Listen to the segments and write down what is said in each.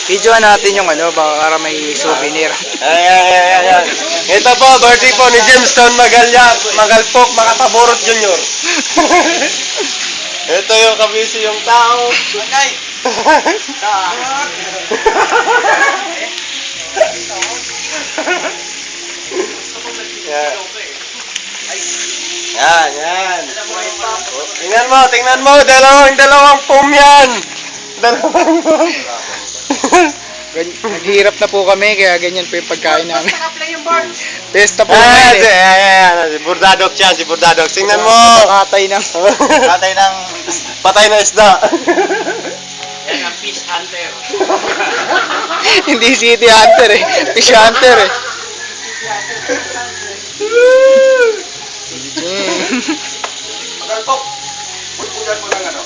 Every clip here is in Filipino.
Videoan natin yung ano, para may souvenir. Ayan. Ito po, birthday po ni Jamestown Magalpok, Makataborot Jr. Ito yung kabisi yung tao. Okay. Yan. Tingnan mo, dalawang pum yan. Dalawang pum. Naghihirap na po kami, kaya ganyan po yung pagkain namin. Testa po namin eh. Ayan. Si Burdadok. Tingnan mo. Patay ng Patay na isda. Yan ang fish hunter. hindi city hunter eh. Fish hunter eh. Magalpok. Pulpulan mo lang ano.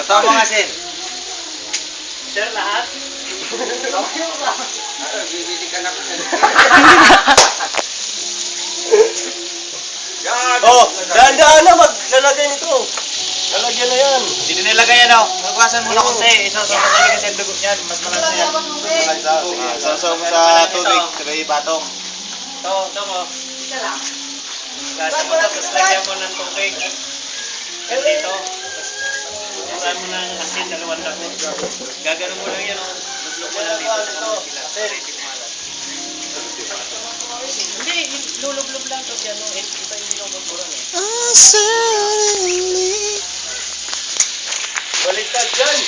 Totoo mga sin. Sir, lahat? Bibili ka na ko yan. Oh, daan na maglalagay nito. Lalagyan na yan. Hindi nilagay yan o. Magwasan muna kasi. Isaw-saw mo talaga kasi ang dugo niyan. Mas malansa yan. Sasaw mo sa tubig. Sabay batong. Ito mo. Gasa mo tapos lagyan mo ng tubig. Yan dito. Bukusan mo ng asin, dalawang lago. Gagano mo lang yan o. Luslok mo lang dito. Asin. Hindi, lulublob lang to siya. Ito yung lulublob eh. Baliktad dyan.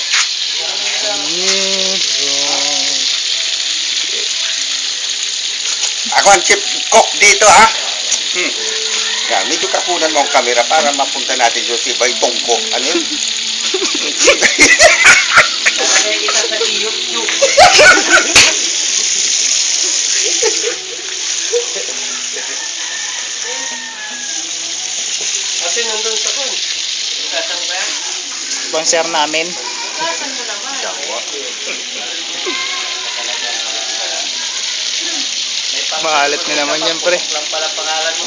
Ako ang chief cook dito, ha? Yan, medyo kapunan mo ang camera para mapunta natin yung si Bay Tongko. Ano yun? Nalagay kita sa YouTube. Kasi nandun sa kun. Bukasan mo ba yan? Sponsor namin. Bukasan mo naman. Maalat na naman yan, pre. Lang pala pangalan mo.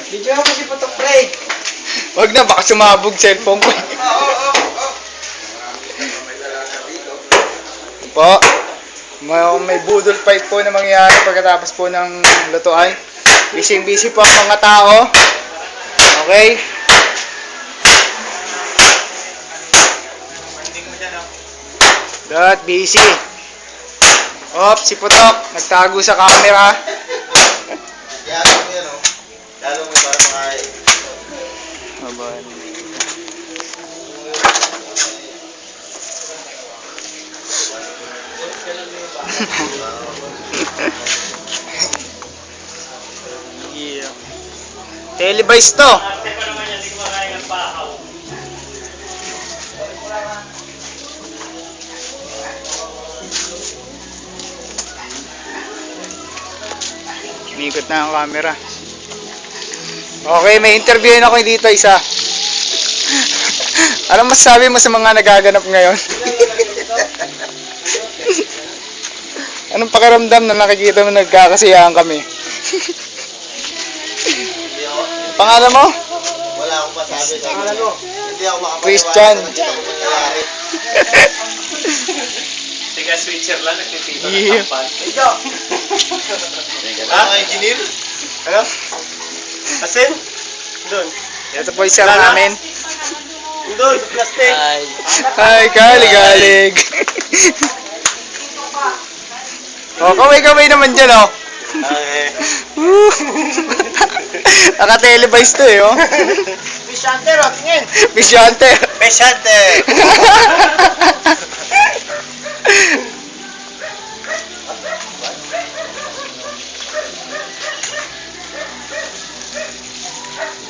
Video mo si Putok Pre. Wag na, baka sumabog cellphone ko. Po, may budol fight po na mangyayari pagkatapos po ng lutuan. Busy po ang mga tao. Okay? Dot, busy. Op, si Putok, nagtago sa camera. Yan mo yan, oh. Lalo mo para makain. Aban. Yeah. Televised to. Arte pa naman yan, hindi ko makain ng pahaw. Inikot na ang camera. Okay, may interviewin ako dito isa. Ano masasabi mo sa mga nagaganap ngayon? Anong pakiramdam na nakikita mo nagkakasiyahan kami? Pangalan mo? Wala akong masabi sa pangalan mo. Hindi ako makapaniwala Christian. sa ganitong mangyayari. Tiga switcher lang, nagtitito Yeah. ng tampan. Medyo. Ah, engineer? Ano? Asin? Doon. Ito po yung sir namin. Doon, sa plastic. Hi, galig. Oh, kaway naman dyan, oh. Okay. Woo! Naka-televise to, eh, oh. Fish hunter, oh, tingin. Fish hunter. Fish hunter.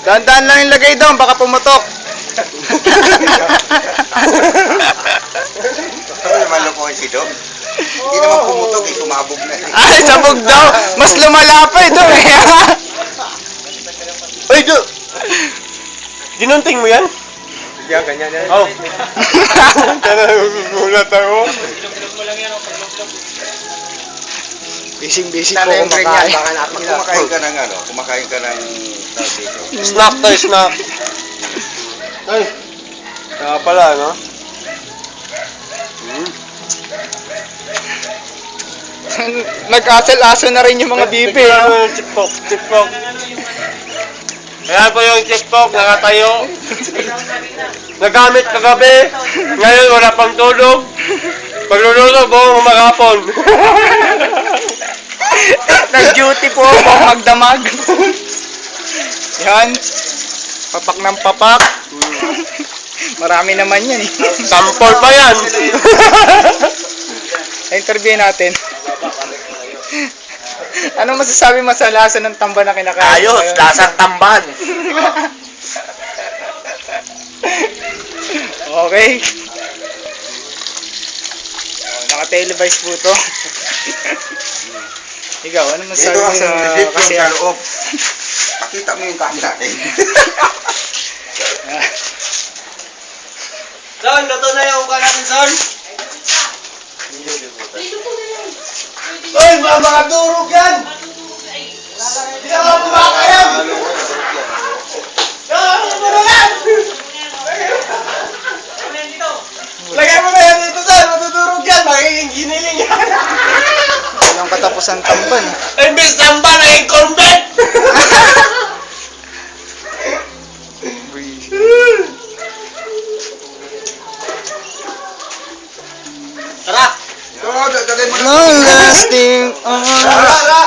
Dahan-dahan lang yung lagay doon, baka pumutok. Ano naman lukuhan si Dom? Hindi naman pumutok, eh, sumabog na. Ay, sabog daw. Mas lumala pa ito, eh. Ay, do. Dinunting mo yan? Yan, ganyan yan. Oh. Gulat ako. Ilog-ilog mo lang yan, o. Pag-ilog-ilog. Busy po Sana yung drink yan, kumakain. baka natin kumakain ka ng ano, kumakain ka ng tawag dito. Snack tayo, snack. Ay. Kaya pala, no? Nag-asal-aso na rin yung mga bibi. No? Chipok, chipok. Ayan po yung chipok, nakatayo. Nagamit kagabi. Ngayon wala pang tulog. Pagluluto buong maghapon. Nag-duty po ako magdamag. Yan. Papak ng papak. Marami naman yan eh. Sampol pa yan. Interview natin. Ano masasabi mo sa lasa ng tamba na kinakain? Ayos, lasang tamban. Okay. Oh, naka-televise po to. Ikaw, ano masasabi Dito mo ang sa reception kasi sa loob. Pakita mo yung camera eh. Son, luto na yung uka natin, Son. Uy, mga durog yan! Hindi na mga kumakayan! Lagay mo na yan dito, Son. Matuturog yan. Magiging giniling yan. Walang katapusan tamban. Imbis tamba na yung convent. Tara. Oo, dagdagan mo na. No lasting on. Tara.